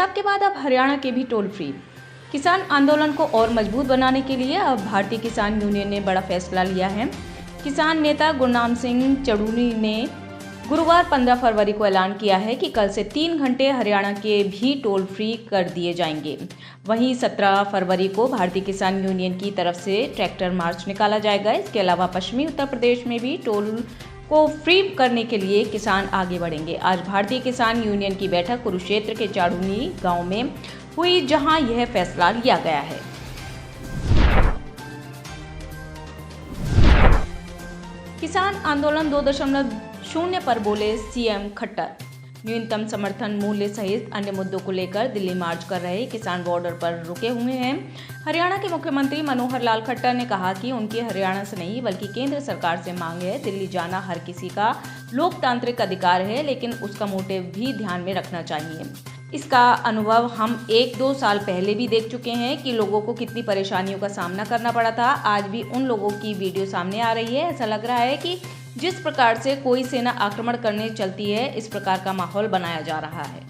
पंजाब के बाद अब हरियाणा के भी टोल फ्री। किसान आंदोलन को और मजबूत बनाने के लिए अब भारतीय किसान यूनियन ने बड़ा फैसला लिया है। किसान नेता गुरनाम सिंह चड़ूनी ने गुरुवार 15 फरवरी को ऐलान किया है कि कल से 3 घंटे हरियाणा के भी टोल फ्री कर दिए जाएंगे। वहीं 17 फरवरी को भारतीय किसान यूनियन की तरफ से ट्रैक्टर मार्च निकाला जाएगा। इसके अलावा पश्चिमी उत्तर प्रदेश में भी टोल को फ्री करने के लिए किसान आगे बढ़ेंगे। आज भारतीय किसान यूनियन की बैठक कुरुक्षेत्र के चाड़ूनी गांव में हुई, जहां यह फैसला लिया गया है। किसान आंदोलन 2.0 पर बोले सीएम खट्टर। न्यूनतम समर्थन मूल्य सहित अन्य मुद्दों को लेकर दिल्ली मार्च कर रहे किसान बॉर्डर पर रुके हुए हैं। हरियाणा के मुख्यमंत्री मनोहर लाल खट्टर ने कहा कि उनकी हरियाणा से नहीं बल्कि केंद्र सरकार से मांग है। दिल्ली जाना हर किसी का लोकतांत्रिक अधिकार है, लेकिन उसका मोटिव भी ध्यान में रखना चाहिए। इसका अनुभव हम 1-2 साल पहले भी देख चुके हैं कि लोगों को कितनी परेशानियों का सामना करना पड़ा था। आज भी उन लोगों की वीडियो सामने आ रही है। ऐसा लग रहा है कि जिस प्रकार से कोई सेना आक्रमण करने चलती है, इस प्रकार का माहौल बनाया जा रहा है।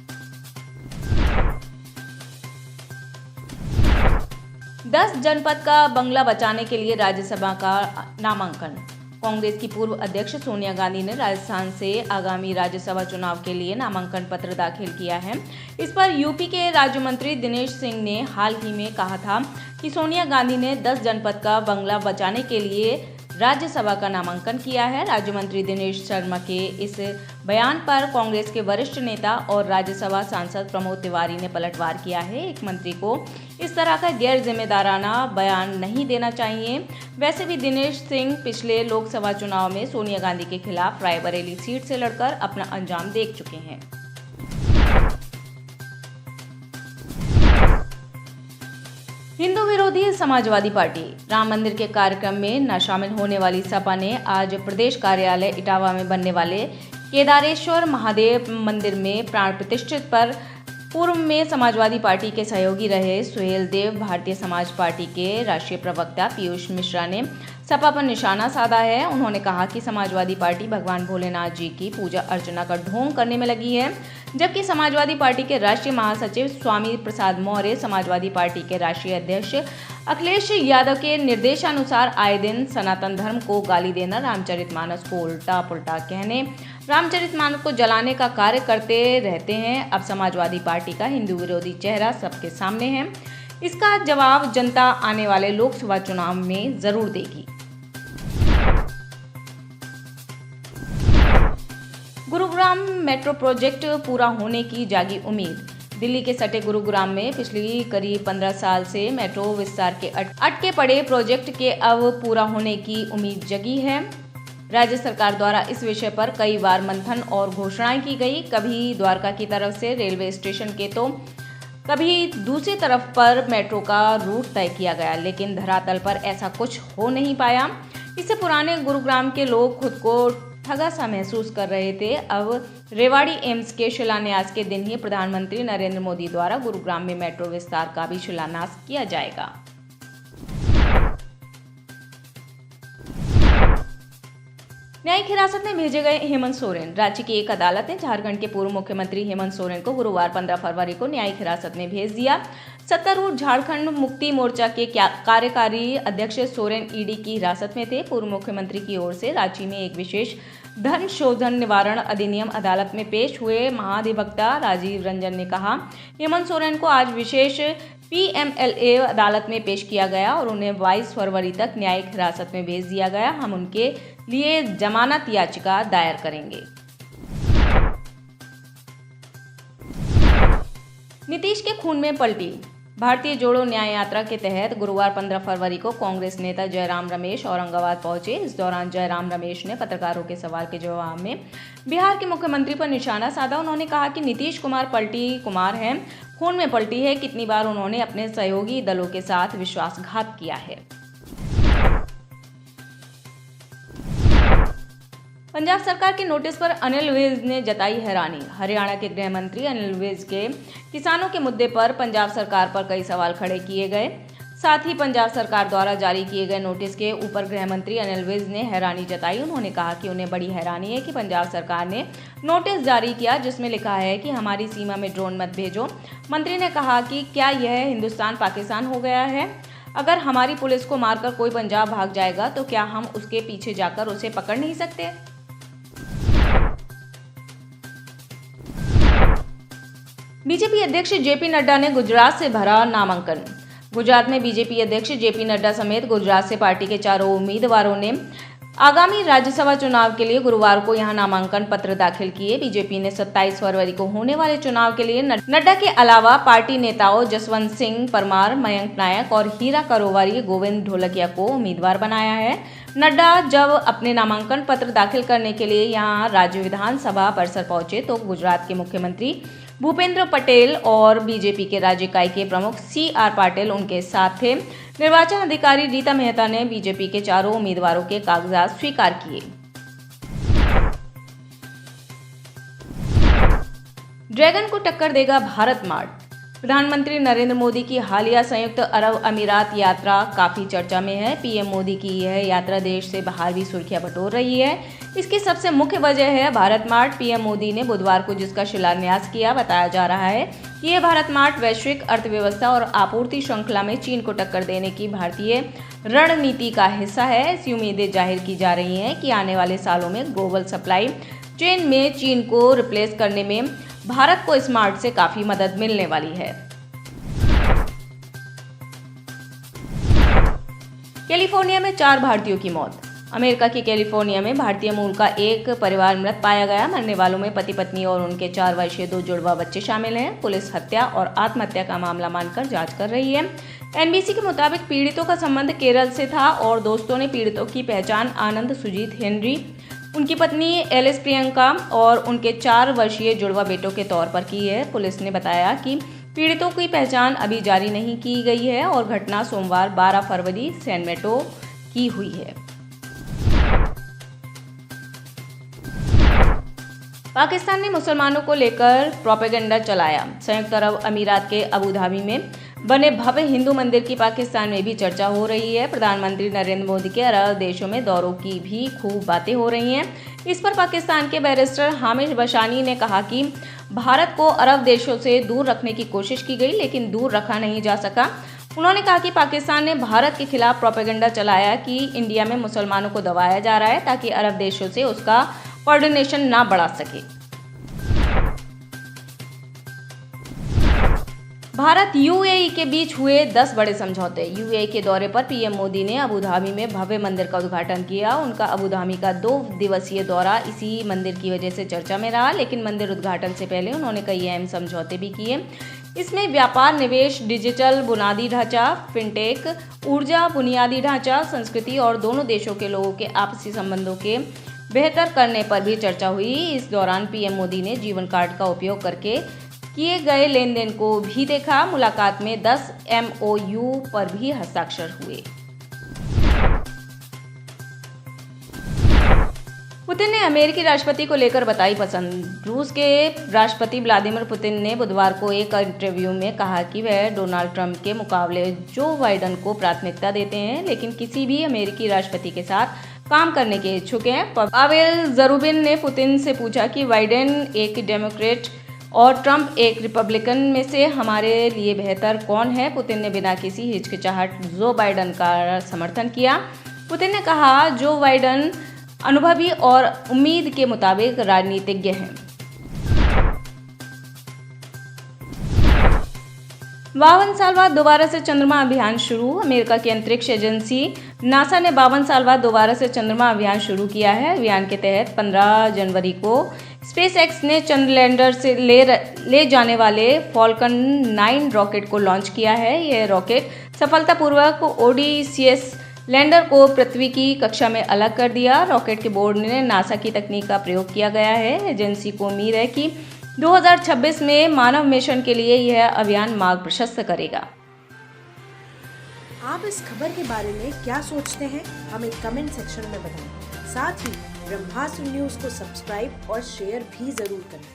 10 जनपद का बंगला बचाने के लिए राज्यसभा का नामांकन। कांग्रेस की पूर्व अध्यक्ष सोनिया गांधी ने राजस्थान से आगामी राज्यसभा चुनाव के लिए नामांकन पत्र दाखिल किया है। इस पर यूपी के राज्य मंत्री दिनेश सिंह ने हाल ही में कहा था कि सोनिया गांधी ने 10 जनपद का बंगला बचाने के लिए राज्यसभा का नामांकन किया है। राज्य मंत्री दिनेश शर्मा के इस बयान पर कांग्रेस के वरिष्ठ नेता और राज्यसभा सांसद प्रमोद तिवारी ने पलटवार किया है। एक मंत्री को इस तरह का गैर जिम्मेदाराना बयान नहीं देना चाहिए। वैसे भी दिनेश सिंह पिछले लोकसभा चुनाव में सोनिया गांधी के खिलाफ रायबरेली सीट से लड़कर अपना अंजाम देख चुके हैं। हिंदू विरोधी समाजवादी पार्टी। राम मंदिर के कार्यक्रम में न शामिल होने वाली सपा ने आज प्रदेश कार्यालय इटावा में बनने वाले केदारेश्वर महादेव मंदिर में प्राण प्रतिष्ठित पर पूर्व में समाजवादी पार्टी के सहयोगी रहे सुहेल देव, भारतीय समाज पार्टी के राष्ट्रीय प्रवक्ता पीयूष मिश्रा ने सपा पर निशाना साधा है। उन्होंने कहा कि समाजवादी पार्टी भगवान भोलेनाथ जी की पूजा अर्चना का ढोंग करने में लगी है, जबकि समाजवादी पार्टी के राष्ट्रीय महासचिव स्वामी प्रसाद मौर्य समाजवादी पार्टी के राष्ट्रीय अध्यक्ष अखिलेश यादव के निर्देशानुसार आए दिन सनातन धर्म को गाली देना, रामचरितमानस को उल्टा पुल्टा कहने, रामचरितमानस को जलाने का कार्य करते रहते हैं। अब समाजवादी पार्टी का हिंदू विरोधी चेहरा सबके सामने है। इसका जवाब जनता आने वाले लोकसभा चुनाव में जरूर देगी। गुरुग्राम मेट्रो प्रोजेक्ट पूरा होने की जागी उम्मीद। दिल्ली के सटे गुरुग्राम में पिछली करीब 15 साल से मेट्रो विस्तार के अटके पड़े प्रोजेक्ट के अब पूरा होने की उम्मीद जगी है। राज्य सरकार द्वारा इस विषय पर कई बार मंथन और घोषणाएं की गई, कभी द्वारका की तरफ से रेलवे स्टेशन के तो कभी दूसरी तरफ पर मेट्रो का रूट तय किया गया, लेकिन धरातल पर ऐसा कुछ हो नहीं पाया। इससे पुराने गुरुग्राम के लोग खुद को ठगा सा महसूस कर रहे थे। अब रेवाड़ी एम्स के शिलान्यास के दिन ही प्रधानमंत्री नरेंद्र मोदी द्वारा गुरुग्राम में मेट्रो विस्तार का भी शिलान्यास किया जाएगा। न्यायिक हिरासत में भेजे गए हेमंत सोरेन। राज्य की एक अदालत ने झारखंड के पूर्व मुख्यमंत्री हेमंत सोरेन को गुरुवार 15 फरवरी को न्यायिक हिरासत में भेज दिया। सत्तारूढ़ झारखंड मुक्ति मोर्चा के कार्यकारी अध्यक्ष सोरेन ईडी की हिरासत में थे। पूर्व मुख्यमंत्री की ओर से रांची में एक विशेष धन शोधन निवारण अधिनियम अदालत में पेश हुए। महाधिवक्ता राजीव रंजन ने कहा, हेमंत सोरेन को आज विशेष पीएमएलए अदालत में पेश किया गया और उन्हें 22 फरवरी तक न्यायिक हिरासत में भेज दिया गया। हम उनके लिए जमानत याचिका दायर करेंगे। नीतीश के खून में पलटी। भारतीय जोड़ो न्याय यात्रा के तहत गुरुवार 15 फरवरी को कांग्रेस नेता जयराम रमेश औरंगाबाद पहुंचे। इस दौरान जयराम रमेश ने पत्रकारों के सवाल के जवाब में बिहार के मुख्यमंत्री पर निशाना साधा। उन्होंने कहा कि नीतीश कुमार पलटी कुमार हैं, खून में पलटी है। कितनी बार उन्होंने अपने सहयोगी दलों के साथ विश्वासघात किया है। पंजाब सरकार के नोटिस पर अनिल विज ने जताई हैरानी। हरियाणा के गृह मंत्री अनिल विज के किसानों के मुद्दे पर पंजाब सरकार पर कई सवाल खड़े किए गए। साथ ही पंजाब सरकार द्वारा जारी किए गए नोटिस के ऊपर गृह मंत्री अनिल विज ने हैरानी जताई। उन्होंने कहा कि उन्हें बड़ी हैरानी है कि पंजाब सरकार ने नोटिस जारी किया जिसमें लिखा है कि हमारी सीमा में ड्रोन मत भेजो। मंत्री ने कहा कि क्या यह हिंदुस्तान पाकिस्तान हो गया है? अगर हमारी पुलिस को मारकर कोई पंजाब भाग जाएगा तो क्या हम उसके पीछे जाकर उसे पकड़ नहीं सकते? बीजेपी अध्यक्ष जेपी नड्डा ने गुजरात से भरा नामांकन। गुजरात में बीजेपी अध्यक्ष जेपी नड्डा समेत गुजरात से पार्टी के चारों उम्मीदवारों ने आगामी राज्यसभा चुनाव के लिए गुरुवार को यहां नामांकन पत्र दाखिल किए। बीजेपी ने 27 फरवरी को होने वाले चुनाव के लिए नड्डा के अलावा पार्टी नेताओं जसवंत सिंह परमार, मयंक नायक और हीरा कारोबारी गोविंद ढोलकिया को उम्मीदवार बनाया है। नड्डा जब अपने नामांकन पत्र दाखिल करने के लिए यहां राज्य विधानसभा परिसर पहुंचे तो गुजरात के मुख्यमंत्री भूपेंद्र पटेल और बीजेपी के राज्य इकाई के प्रमुख CR पाटिल उनके साथ थे। निर्वाचन अधिकारी रीता मेहता ने बीजेपी के चारों उम्मीदवारों के कागजात स्वीकार किए। ड्रैगन को टक्कर देगा भारत मार्ट। प्रधानमंत्री नरेंद्र मोदी की हालिया संयुक्त अरब अमीरात यात्रा काफी चर्चा में है। पीएम मोदी की यह यात्रा देश से बाहर भी सुर्खियां बटोर रही है। इसकी सबसे मुख्य वजह है भारत मार्ट। पीएम मोदी ने बुधवार को जिसका शिलान्यास किया। बताया जा रहा है कि यह भारत मार्ट वैश्विक अर्थव्यवस्था और आपूर्ति श्रृंखला में चीन को टक्कर देने की भारतीय रणनीति का हिस्सा है। ऐसी उम्मीदें जाहिर की जा रही हैं कि आने वाले सालों में ग्लोबल सप्लाई चेन में चीन को रिप्लेस करने में भारत को स्मार्ट से काफी मदद मिलने वाली है। कैलिफोर्निया में 4 भारतीयों की मौत। अमेरिका की कैलिफोर्निया में भारतीय मूल का एक परिवार मृत पाया गया। मरने वालों में पति पत्नी और उनके 4 वर्षीय 2 जुड़वा बच्चे शामिल हैं। पुलिस हत्या और आत्महत्या का मामला मानकर जांच कर रही है। NBC के मुताबिक पीड़ितों का संबंध केरल से था और दोस्तों ने पीड़ितों की पहचान आनंद, सुजीत, हेनरी, उनकी पत्नी एलिस प्रियंका और उनके 4 वर्षीय जुड़वा बेटों के तौर पर की है। पुलिस ने बताया कि पीड़ितों की पहचान अभी जारी नहीं की गई है और घटना सोमवार 12 फरवरी सैन मेटो की हुई है। पाकिस्तान ने मुसलमानों को लेकर प्रोपेगेंडा चलाया। संयुक्त अरब अमीरात के अबू धाबी में बने भव्य हिंदू मंदिर की पाकिस्तान में भी चर्चा हो रही है। प्रधानमंत्री नरेंद्र मोदी के अरब देशों में दौरों की भी खूब बातें हो रही हैं। इस पर पाकिस्तान के बैरिस्टर हामिश बशानी ने कहा कि भारत को अरब देशों से दूर रखने की कोशिश की गई लेकिन दूर रखा नहीं जा सका। उन्होंने कहा कि पाकिस्तान ने भारत के खिलाफ प्रोपेगेंडा चलाया कि इंडिया में मुसलमानों को दबाया जा रहा है ताकि अरब देशों से उसका कोऑर्डिनेशन ना बढ़ा सके। भारत UAE के बीच हुए 10 बड़े समझौते। UAE के दौरे पर पीएम मोदी ने अबू धाबी में भव्य मंदिर का उद्घाटन किया। उनका अबू धाबी का 2 दिवसीय दौरा इसी मंदिर की वजह से चर्चा में रहा, लेकिन मंदिर उद्घाटन से पहले उन्होंने कई अहम समझौते भी किए। इसमें व्यापार, निवेश, डिजिटल बुनियादी ढांचा, फिनटेक, ऊर्जा, बुनियादी ढांचा, संस्कृति और दोनों देशों के लोगों के आपसी संबंधों के बेहतर करने पर भी चर्चा हुई। इस दौरान पीएम मोदी ने जीवन कार्ड का उपयोग करके किए गए लेन देन को भी देखा। मुलाकात में 10 MOU पर भी हस्ताक्षर हुए। पुतिन ने अमेरिकी राष्ट्रपति को लेकर बताई पसंद। रूस के राष्ट्रपति व्लादिमीर पुतिन ने बुधवार को एक इंटरव्यू में कहा कि वह डोनाल्ड ट्रंप के मुकाबले जो बाइडेन को प्राथमिकता देते हैं, लेकिन किसी भी अमेरिकी राष्ट्रपति के साथ काम करने के इच्छुक हैं। पावेल ज़रूबिन ने पुतिन से पूछा कि बाइडेन एक डेमोक्रेट और ट्रंप एक रिपब्लिकन में से हमारे लिए बेहतर कौन है। पुतिन ने बिना किसी हिचकिचाहट जो बाइडेन का समर्थन किया। पुतिन ने कहा जो बाइडेन अनुभवी और उम्मीद के मुताबिक राजनीतिज्ञ हैं। 52 साल बाद दोबारा से चंद्रमा अभियान शुरू। अमेरिका की अंतरिक्ष एजेंसी नासा ने 52 साल बाद दोबारा से चंद्रमा अभियान शुरू किया है। अभियान के तहत 15 जनवरी को स्पेसएक्स ने चंद्र लैंडर से ले जाने वाले फॉल्कन 9 रॉकेट को लॉन्च किया है। यह रॉकेट सफलतापूर्वक ओडिसियस लैंडर को पृथ्वी की कक्षा में अलग कर दिया। रॉकेट के बोर्ड ने नासा की तकनीक का प्रयोग किया गया है। एजेंसी को उम्मीद है कि 2026 में मानव मिशन के लिए यह अभियान मार्ग प्रशस्त करेगा। आप इस खबर के बारे में क्या सोचते हैं, हमें कमेंट सेक्शन में बताएं। साथ ही ब्रह्मास्त्र न्यूज को सब्सक्राइब और शेयर भी जरूर करें।